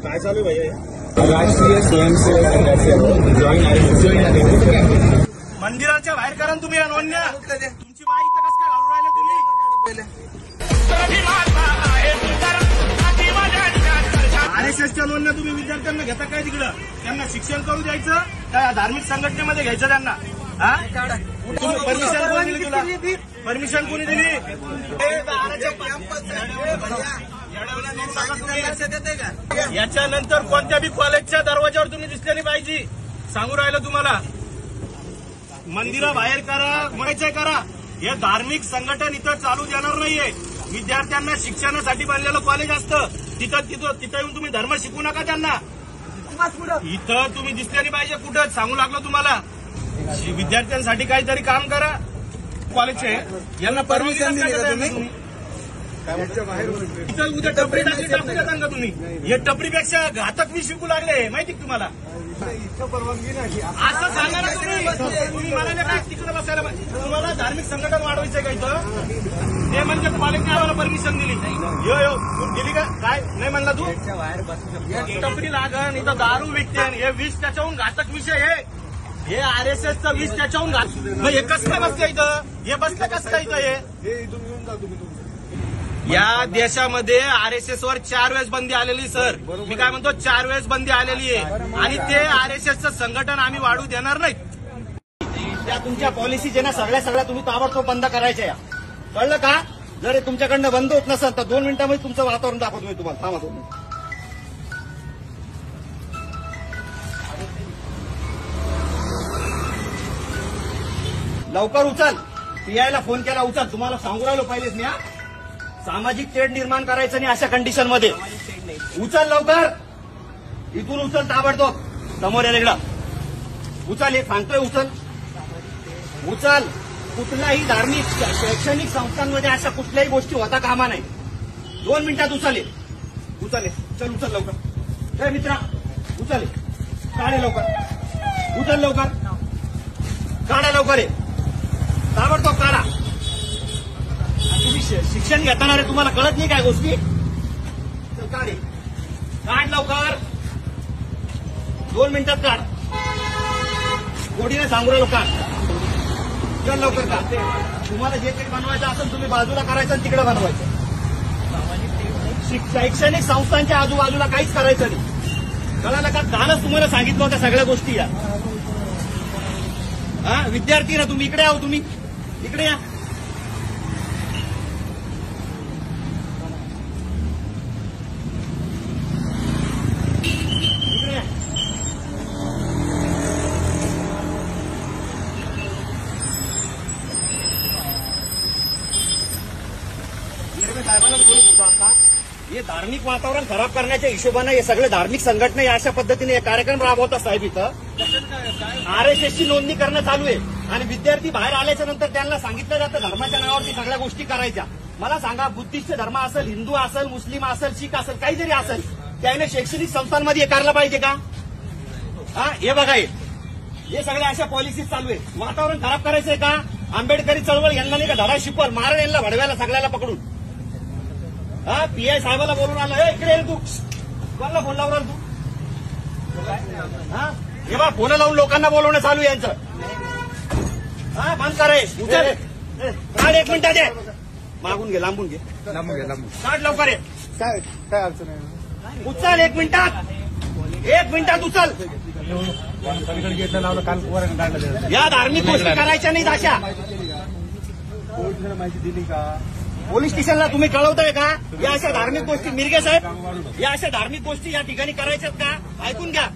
काय चालू आहे भैया? राष्ट्रीय स्वयंसेवक जॉईन मंदिराच्या बाहेर करा तुम्ही अनोन्या. तुमची बाई इथं कसं काय घालून राहिले तुम्ही? आरएसएसच्या नोंदण्या तुम्ही विद्यार्थ्यांना घेता काय तिकडं? त्यांना शिक्षण करू द्यायचं काय? धार्मिक संघटनेमध्ये घ्यायचं त्यांना? हा, तुम्ही परमिशन कोणी दिली? तुला परमिशन कोणी दिली? याच्यानंतर कोणत्या बी कॉलेजच्या दरवाजावर तुम्ही दिसले नाही पाहिजे. सांगू राहिलं तुम्हाला. मंदिराबाहेर करा, म्हणायचंय करा. हे धार्मिक संघटन इथं चालू देणार नाहीये. विद्यार्थ्यांना शिक्षणासाठी बनलेलं कॉलेज असतं. तिथं येऊन तुम्ही धर्म शिकू नका त्यांना. इथं तुम्ही दिसले नाही पाहिजे कुठं. सांगू लागलो तुम्हाला. विद्यार्थ्यांसाठी काहीतरी काम करा. कॉलेजचे यांना परमिशन तुम्ही इथं उद्या टपरी टाकू देता का तुम्ही? हे टपरीपेक्षा घातक मी शिकू लागले माहिती तुम्हाला. परवानगी नाही असं सांगा ना तुम्ही. मला काय तिकडे बसायला पाहिजे? तुम्हाला धार्मिक संघटन वाढवायचंय का इथं? ते म्हणजे कॉलेजने आम्हाला परमिशन दिली. यो दिली का? काय नाही म्हणला तू? टपरी लागन इथं दारू विकते. हे विष त्याच्याहून घातक विषय हे आरएसएसचं विष त्याच्याहून घातक. हे कसं काय बसलं इथं? हे बसलं कसं काय इथं? हे इथून घेऊन जा तुम्ही. या देशामध्ये आरएसएसवर 4 वेळेस बंदी आलेली सर. मी काय म्हणतो 4 वेळेस बंदी आलेली आहे. आणि ते आरएसएसचं संघटन आम्ही वाढू देणार नाही. त्या तुमच्या पॉलिसी जे ना सगळ्या तुम्ही ताबडतोब बंद करायच्या या. कळलं का? जर हे तुमच्याकडनं बंद होत नसेल तर 2 मिनिटांमध्ये तुमचं वातावरण दाखवतो मी तुम्हाला. थांबा तुम्ही. लवकर उचल. पीआयला फोन केला उचल. तुम्हाला सांगू राहिलो पहिलेच मी. सामाजिक तेढ निर्माण करायचं नाही अशा कंडिशनमध्ये. उचल लवकर. इथून उचल ताबडतोब. समोर या इकडं उचल. हे सांगतोय उचल. उचल. कुठल्याही धार्मिक शैक्षणिक संस्थांमध्ये अशा कुठल्याही गोष्टी होता कामा नाही. 2 मिनिटात उचल. उचल. चल उचल लवकर. हे मित्रा उचल. काढे लवकर. उचल लवकर. काढा लवकर. ताबडतोब काढा. तुम्ही शिक्षण घेताना रे तुम्हाला कळत नाही काय गोष्टी? चल काढ. काढ लवकर. 2 मिनिटात काढ. गोडीने सांगू राहिलो काढ. चल लवकर काढ. तुम्हाला जे काही बनवायचं असेल तुम्ही बाजूला करायचं आणि तिकडे बनवायचं. शैक्षणिक संस्थांच्या आजूबाजूला काहीच करायचं नाही. कळालं का? कालच तुम्हाला सांगितलं होत्या सगळ्या गोष्टी या. हा, विद्यार्थी ना तुम्ही. इकडे आहो तुम्ही. इकडे या. साहेबांना बोलत होतो आता. हे धार्मिक वातावरण खराब करण्याच्या हिशोबाने हे सगळे धार्मिक संघटना अशा पद्धतीने हे कार्यक्रम राबवतात साहेब. इथं आरएसएसची नोंदणी करणं चालू आहे. आणि विद्यार्थी बाहेर आल्याच्या नंतर त्यांना सांगितलं जातं धर्माच्या नावावरती सगळ्या गोष्टी करायच्या. मला सांगा बुद्धिस्ट धर्म असेल, हिंदू असेल, मुस्लिम असेल, शीख असेल, काही जरी असेल त्याने शैक्षणिक संस्थांमध्ये हे करायला पाहिजे का? हा, हे बघा हे सगळ्या अशा पॉलिसी चालू आहे. वातावरण खराब करायचंय का? आंबेडकरी चळवळ यांना नाही का धडा शिकवल मारण यांना भडव्याला सगळ्याला पकडून. हा, पीआय साहेबाला बोलून आला. इकडे तू कोणाला फोन लावणार तू? हा, हे बा फोन लावून लोकांना बोलवणं चालू आहे यांचं. हा, बंद कराय. उचल. काढ 1 मिनिटात दे. मागून घे. लांबून घे. काढ लवकर. ये काय अडचण आहे? उचल. 1 मिनिटात. 1 मिनिटात उचल. या धार्मिक गोष्टी करायच्या नाहीत अशा. माहिती दिली का? पोलीस स्टेशनला तुम्ही कळवताय का? या अशा धार्मिक गोष्टी मिरगे साहेब या अशा धार्मिक गोष्टी या ठिकाणी करायच्यात का? ऐकून घ्या.